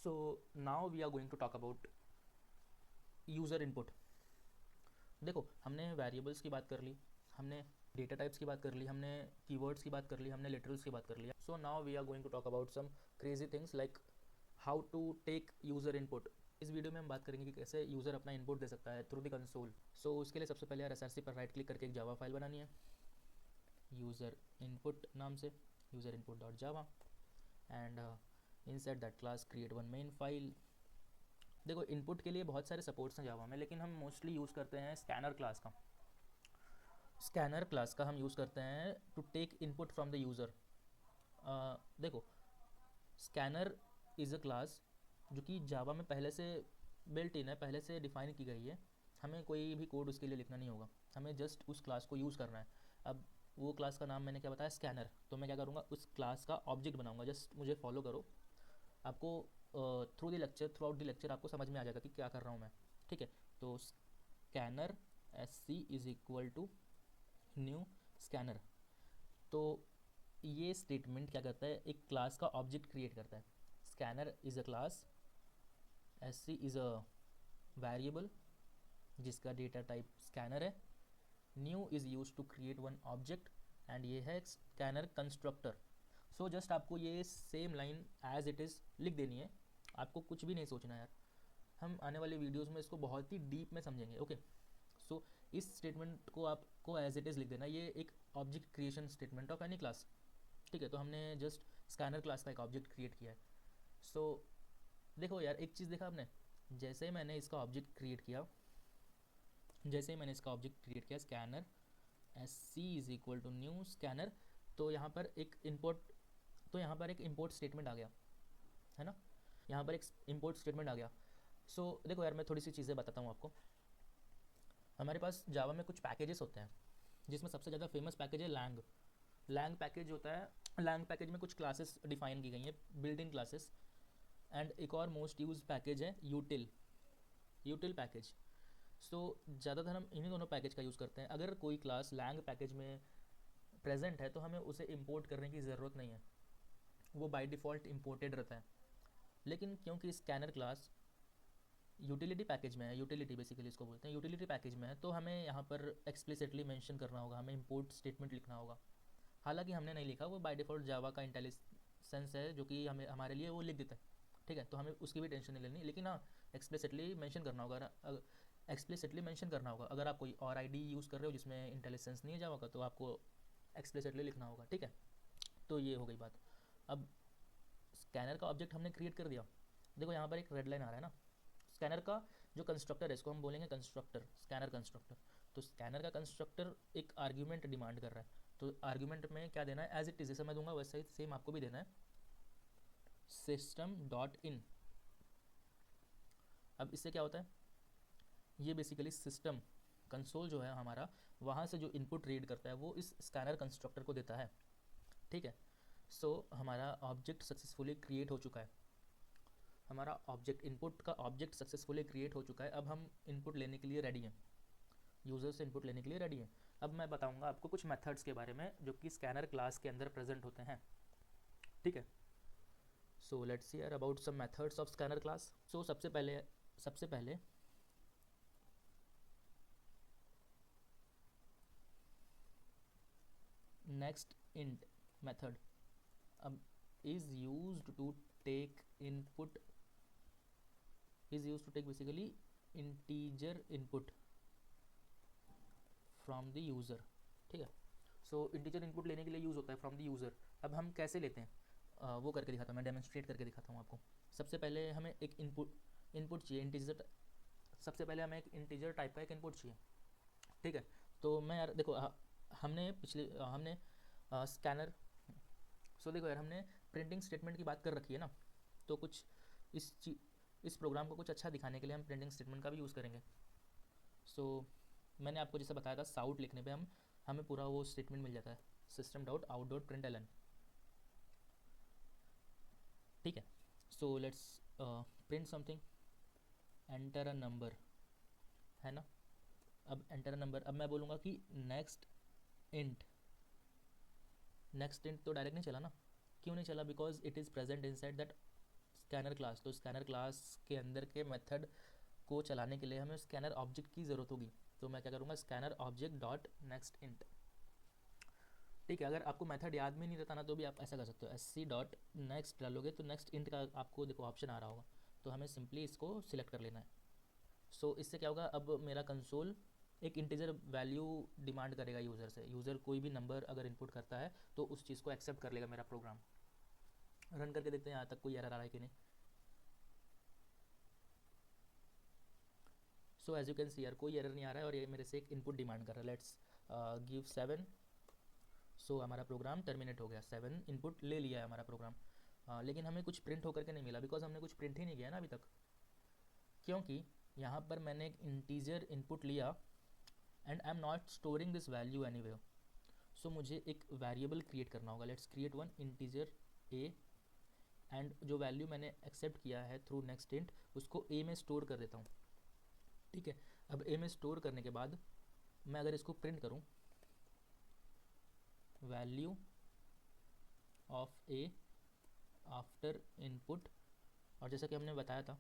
So now we are going to talk about user input. देखो, हमने variables की बात कर ली, हमने डेटा टाइप्स की बात कर ली, हमने कीवर्ड्स की बात कर ली, हमने लिटरल्स की बात कर ली। So now we are going to talk about some crazy things like how to take user input. इस वीडियो में हम बात करेंगे कि कैसे यूज़र अपना इनपुट दे सकता है थ्रू द कंसोल। सो उसके लिए सबसे पहले RSRC पर राइट क्लिक करके एक जावा फाइल बनानी है यूज़र इनपुट नाम से, user input dot Java, and inside that class create one main file. देखो, इनपुट के लिए बहुत सारे सपोर्ट्स हैं जावा में, लेकिन हम मोस्टली यूज़ करते हैं स्कैनर क्लास का। स्कैनर क्लास का हम यूज़ करते हैं to take input from the user. देखो, स्कैनर इज़ अ क्लास जो कि जावा में पहले से बिल्ट इन है, पहले से डिफाइन की गई है। हमें कोई भी कोड उसके लिए लिखना नहीं होगा, हमें जस्ट उस क्लास को यूज़ करना है। अब वो क्लास का नाम मैंने क्या बताया, स्कैनर। तो मैं क्या करूँगा, उस क्लास का ऑब्जेक्ट बनाऊँगा। जस्ट मुझे फॉलो करो, आपको through the lecture, through out the lecture आपको समझ में आ जाएगा कि क्या कर रहा हूँ मैं। ठीक है, तो scanner SC is equal to new scanner. तो ये स्टेटमेंट क्या करता है, एक क्लास का ऑब्जेक्ट क्रिएट करता है। Scanner is a class, SC is a variable जिसका डेटा टाइप स्कैनर है, new is use to create one object, and ये है स्कैनर कंस्ट्रक्टर। सो जस्ट आपको ये same line as it is लिख देनी है, आपको कुछ भी नहीं सोचना यार। हम आने वाले वीडियोस में इसको बहुत ही डीप में समझेंगे। ओके, सो इस स्टेटमेंट को आपको एज इट इज़ लिख देना। ये एक object creation statement of any class. ठीक है, तो हमने जस्ट स्कैनर क्लास का एक ऑब्जेक्ट क्रिएट किया है। सो देखो यार, एक चीज़ देखा आपने, जैसे ही मैंने इसका ऑब्जेक्ट क्रिएट किया, scanner SC is equal to new scanner, तो यहाँ पर एक इम्पोर्ट स्टेटमेंट आ गया है ना, यहाँ पर एक इम्पोर्ट स्टेटमेंट आ गया। सो देखो यार, मैं थोड़ी सी चीज़ें बताता हूँ आपको। हमारे पास जावा में कुछ पैकेजेस होते हैं, जिसमें सबसे ज़्यादा फेमस पैकेज है लैंग पैकेज होता है। लैंग पैकेज में कुछ क्लासेस डिफाइन की गई हैं, बिल्ट इन क्लासेस। एंड एक और मोस्ट यूज पैकेज है यूटिल पैकेज। सो ज़्यादातर हम इन्हीं दोनों पैकेज का यूज़ करते हैं। अगर कोई क्लास लैंग पैकेज में प्रेजेंट है तो हमें उसे इंपोर्ट करने की ज़रूरत नहीं है, वो बाय डिफ़ॉल्ट इंपोर्टेड रहता है। लेकिन क्योंकि स्कैनर क्लास यूटिलिटी पैकेज में है, यूटिलिटी बेसिकली इसको बोलते हैं, यूटिलिटी पैकेज में है, तो हमें यहाँ पर एक्सप्लिसिटली मेंशन करना होगा, हमें इंपोर्ट स्टेटमेंट लिखना होगा। हालांकि हमने नहीं लिखा, वो बाय डिफ़ॉल्ट जावा का इंटेलिजेंस है जो कि हमें हमारे लिए वो लिख देता है। ठीक है, तो हमें उसकी भी टेंशन नहीं लेनी, लेकिन हाँ, एक्सप्लिसिटली मेंशन करना होगा। अगर आप कोई और आईडी यूज़ कर रहे हो जिसमें इंटेलिजेंस नहीं है जावा का, तो आपको एक्सप्लिसिटली लिखना होगा। ठीक है, तो ये हो गई बात। अब स्कैनर का ऑब्जेक्ट हमने क्रिएट कर दिया। देखो यहाँ पर एक रेड लाइन आ रहा है ना, स्कैनर का जो कंस्ट्रक्टर है, इसको हम बोलेंगे कंस्ट्रक्टर, स्कैनर कंस्ट्रक्टर। तो स्कैनर का कंस्ट्रक्टर एक आर्ग्यूमेंट डिमांड कर रहा है, तो आर्ग्यूमेंट में क्या देना है, एज इट इज़ जैसे मैं दूंगा वैसे ही सेम आपको भी देना है, सिस्टम डॉट इन। अब इससे क्या होता है, ये बेसिकली सिस्टम कंसोल जो है हमारा, वहाँ से जो इनपुट रीड करता है वो इस स्कैनर कंस्ट्रक्टर को देता है। ठीक है, सो हमारा ऑब्जेक्ट सक्सेसफुली क्रिएट हो चुका है, हमारा ऑब्जेक्ट इनपुट का ऑब्जेक्ट सक्सेसफुली क्रिएट हो चुका है। अब हम इनपुट लेने के लिए रेडी हैं, यूज़र से इनपुट लेने के लिए रेडी हैं। अब मैं बताऊंगा आपको कुछ मेथड्स के बारे में जो कि स्कैनर क्लास के अंदर प्रेजेंट होते हैं। ठीक है, so let's hear about some methods of scanner class. So सबसे पहले नेक्स्ट इंट मेथड अब is used to take input, is use to take basically integer input from the user. ठीक है, सो इंटीजर इनपुट लेने के लिए यूज़ होता है फ्रॉम द यूज़र। अब हम कैसे लेते हैं, वो करके दिखाता हूँ, मैं डेमोन्स्ट्रेट करके दिखाता हूँ आपको। सबसे पहले हमें एक इनपुट चाहिए, इंटीजर। सबसे पहले हमें एक इंटीजर टाइप का एक इनपुट चाहिए। ठीक है, तो मैं यार देखो, हमने स्कैनर, सो देखो यार, हमने प्रिंटिंग स्टेटमेंट की बात कर रखी है ना, तो कुछ इस प्रोग्राम को कुछ अच्छा दिखाने के लिए हम प्रिंटिंग स्टेटमेंट का भी यूज़ करेंगे। सो मैंने आपको जैसे बताया था, साउट लिखने पे हमें पूरा वो स्टेटमेंट मिल जाता है, system dot out dot print L N. ठीक है, so let's print something, enter a number, है ना। अब एंटर अ नंबर, अब मैं बोलूँगा कि नेक्स्ट इंट तो डायरेक्ट नहीं चला ना, क्यों नहीं चला, because it is present inside that scanner class, तो स्कैनर क्लास के अंदर के मेथड को चलाने के लिए हमें स्कैनर ऑब्जेक्ट की ज़रूरत होगी। तो मैं क्या करूँगा, scanner object dot next int. ठीक है, अगर आपको मेथड याद में नहीं रहता ना तो भी आप ऐसा कर सकते हो, एस सी डॉट नेक्स्ट डालोगे तो नेक्स्ट इंट का आपको देखो ऑप्शन आ रहा होगा, तो हमें सिंपली इसको सिलेक्ट कर लेना है। सो इससे क्या होगा, अब मेरा कंसोल एक इंटीजर वैल्यू डिमांड करेगा यूज़र से। यूज़र कोई भी नंबर अगर इनपुट करता है तो उस चीज़ को एक्सेप्ट कर लेगा मेरा प्रोग्राम। रन करके देखते हैं यहाँ तक कोई एरर आ रहा है कि नहीं। So as you can see यार कोई एरर नहीं आ रहा है और ये मेरे से एक इनपुट डिमांड कर रहा है। Let's give 7। सो हमारा प्रोग्राम टर्मिनेट हो गया, 7 इनपुट ले लिया है हमारा प्रोग्राम। लेकिन हमें कुछ प्रिंट होकर के नहीं मिला, बिकॉज हमने कुछ प्रिंट ही नहीं किया ना अभी तक, क्योंकि यहाँ पर मैंने एक इंटीजर इनपुट लिया and I am not storing this value anywhere. So मुझे एक वेरिएबल क्रिएट करना होगा। Let's create one integer a, and जो वैल्यू मैंने एक्सेप्ट किया है थ्रू नेक्स्ट इंट उसको ए में स्टोर कर देता हूँ। ठीक है, अब ए में स्टोर करने के बाद मैं अगर इसको प्रिंट करूँ, value of a after input, और जैसा कि हमने बताया था,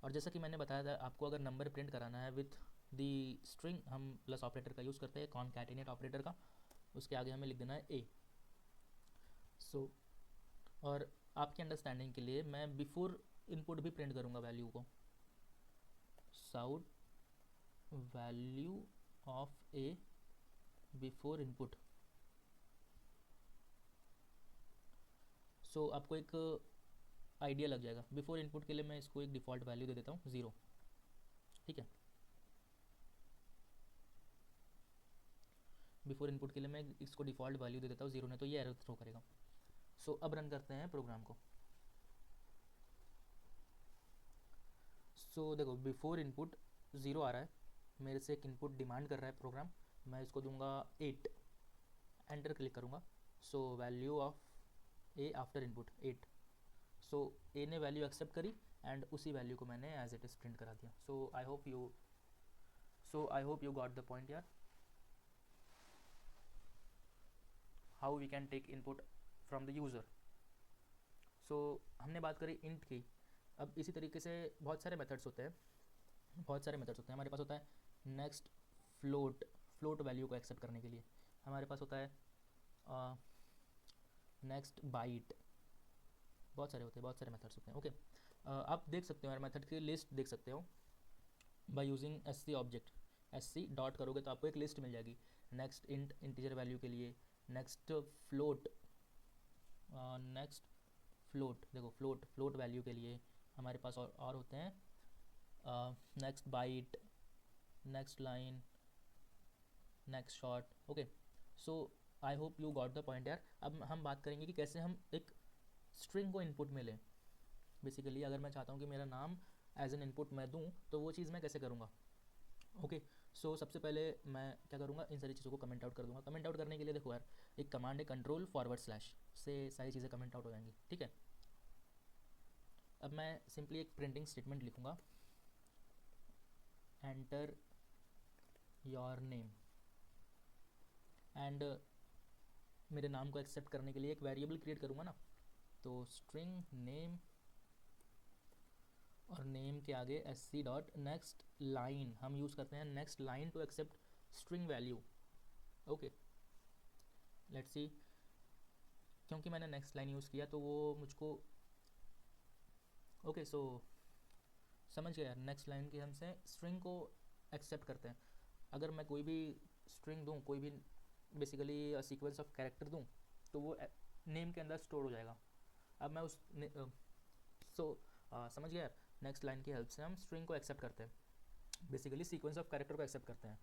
और जैसा कि मैंने बताया था आपको अगर नंबर प्रिंट कराना है विथ दी स्ट्रिंग, हम प्लस ऑपरेटर का यूज़ करते हैं, कॉनकैटिनेट ऑपरेटर का, उसके आगे हमें लिख देना है ए। सो और आपकी अंडरस्टैंडिंग के लिए मैं बिफोर इनपुट भी प्रिंट करूँगा वैल्यू को, sout value of a before input. So आपको एक आइडिया लग जाएगा। बिफोर इनपुट के लिए मैं इसको एक डिफ़ॉल्ट वैल्यू दे देता हूँ 0। ठीक है, बिफोर इनपुट के लिए मैं इसको डिफ़ॉल्ट वैल्यू दे देता हूँ 0 ने, तो ये एरर थ्रो करेगा। सो अब रन करते हैं प्रोग्राम को। सो देखो बिफोर इनपुट 0 आ रहा है, मेरे से एक इनपुट डिमांड कर रहा है प्रोग्राम, मैं इसको दूंगा 8, एंटर क्लिक करूँगा। So value of a after input 8। So a ने वैल्यू एक्सेप्ट करी एंड उसी वैल्यू को मैंने एज इट इज़ प्रिंट करा दिया। So I hope you got the point यार, how we can take input from the user. So हमने बात करी इंट की। अब इसी तरीके से बहुत सारे मेथड्स होते हैं, हमारे पास होता है नेक्स्ट फ्लोट, वैल्यू को एक्सेप्ट करने के लिए। हमारे पास होता है नेक्स्ट बाइट, बहुत सारे मेथड्स होते हैं। ओके, आप देख सकते हो यार, मेथड की लिस्ट देख सकते हो by using S C object. S C dot करोगे तो आपको एक लिस्ट मिल जाएगी। नेक्स्ट इंट इंटीजर वैल्यू के लिए, नेक्स्ट फ्लोट, देखो फ्लोट वैल्यू के लिए हमारे पास और होते हैं next byte, next line, next short. Okay, so I hope you got the point यार। अब हम बात करेंगे कि कैसे हम एक स्ट्रिंग को इनपुट में लें। बेसिकली अगर मैं चाहता हूँ कि मेरा नाम एज एन इनपुट मैं दूँ तो वो चीज़ मैं कैसे करूँगा। ओके, सो सबसे पहले मैं क्या करूँगा, इन सारी चीज़ों को कमेंट आउट कर दूँगा। कमेंट आउट करने के लिए देखो यार, एक कमांड है कंट्रोल// से सारी चीज़ें कमेंट आउट हो जाएंगी। ठीक है, अब मैं सिंपली एक प्रिंटिंग स्टेटमेंट लिखूँगा, एंटर योर नेम, एंड मेरे नाम को एक्सेप्ट करने के लिए एक वेरिएबल क्रिएट करूँगा ना, तो स्ट्रिंग नेम, और नेम के आगे S C dot next line, हम यूज़ करते हैं next line to accept string value. Okay, let's see, क्योंकि मैंने नेक्स्ट लाइन यूज़ किया तो वो मुझको ओके, सो समझ गया यार, नेक्स्ट लाइन की हमसे स्ट्रिंग को एक्सेप्ट करते हैं। अगर मैं कोई भी स्ट्रिंग दूँ, कोई भी बेसिकली सीक्वेंस ऑफ कैरेक्टर दूँ, तो वो नेम के अंदर स्टोर हो जाएगा। अब मैं उस समझ गया यार, नेक्स्ट लाइन की हेल्प से हम स्ट्रिंग को एक्सेप्ट करते हैं, बेसिकली सीक्वेंस ऑफ कैरेक्टर को एक्सेप्ट करते हैं।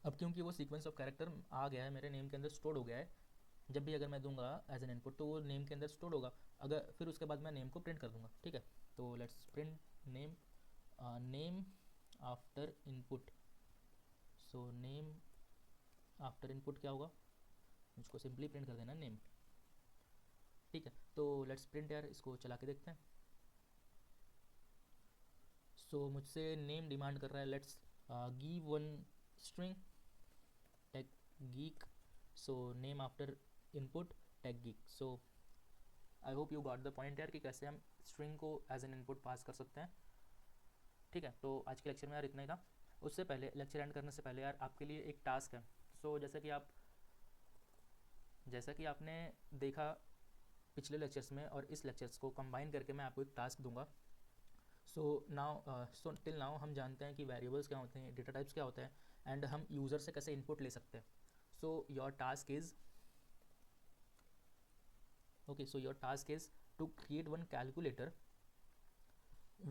अब क्योंकि वो सीक्वेंस ऑफ कैरेक्टर आ गया है, मेरे नेम के अंदर स्टोर हो गया है, जब भी अगर मैं दूंगा एज एन इनपुट तो वो नेम के अंदर स्टोर होगा। अगर फिर उसके बाद मैं नेम को प्रिंट कर दूंगा। ठीक है, तो let's print name, name after input. So name after input क्या होगा, मुझको सिंपली प्रिंट कर देना नेम। ठीक है, तो लेट्स प्रिंट यार, इसको चला के देखते हैं। सो मुझसे नेम डिमांड कर रहा है, let's give one string tag geek. So name after input tag geek. So I hope you got the point यार कि कैसे हम स्ट्रिंग को एज एन इनपुट पास कर सकते हैं। ठीक है, तो आज के लेक्चर में यार इतना ही था। उससे पहले, लेक्चर एंड करने से पहले यार आपके लिए एक टास्क है। सो जैसा कि आपने देखा पिछले लेक्चर्स में और इस लेक्चर्स को कंबाइन करके मैं आपको एक टास्क दूंगा। सो टिल नाउ हम जानते हैं कि वेरिएबल्स क्या होते हैं, डेटा टाइप्स क्या होते हैं, एंड हम यूज़र से कैसे इनपुट ले सकते हैं। So your task is to create one calculator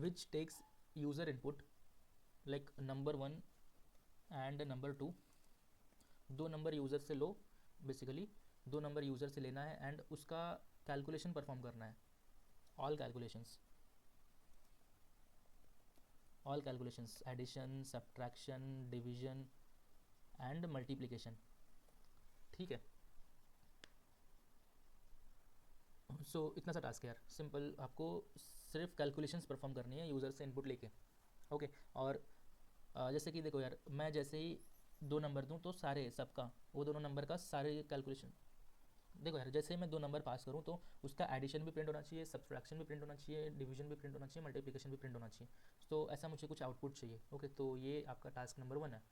which takes user input like number 1 and number 2। दो नंबर यूज़र से लो, बेसिकली दो नंबर यूज़र से लेना है एंड उसका कैलकुलेशन परफॉर्म करना है। All calculations, addition, subtraction, division and multiplication. ठीक है, सो इतना सा टास्क है यार, सिंपल। आपको सिर्फ कैलकुलेशंस परफॉर्म करनी है यूज़र से इनपुट लेके। ओके, और जैसे कि देखो यार, मैं जैसे ही दो नंबर दूँ तो सारे सबका वो दोनों नंबर का सारे कैलकुलेशन, देखो यार जैसे ही मैं दो नंबर पास करूँ तो उसका एडिशन भी प्रिंट होना चाहिए, सब्सट्रैक्शन भी प्रिंट होना चाहिए, डिवीजन भी प्रिंट होना चाहिए, मल्टीप्लिकेशन भी प्रिंट होना चाहिए। तो ऐसा मुझे कुछ आउटपुट चाहिए। ओके, तो ये आपका टास्क नंबर 1 है।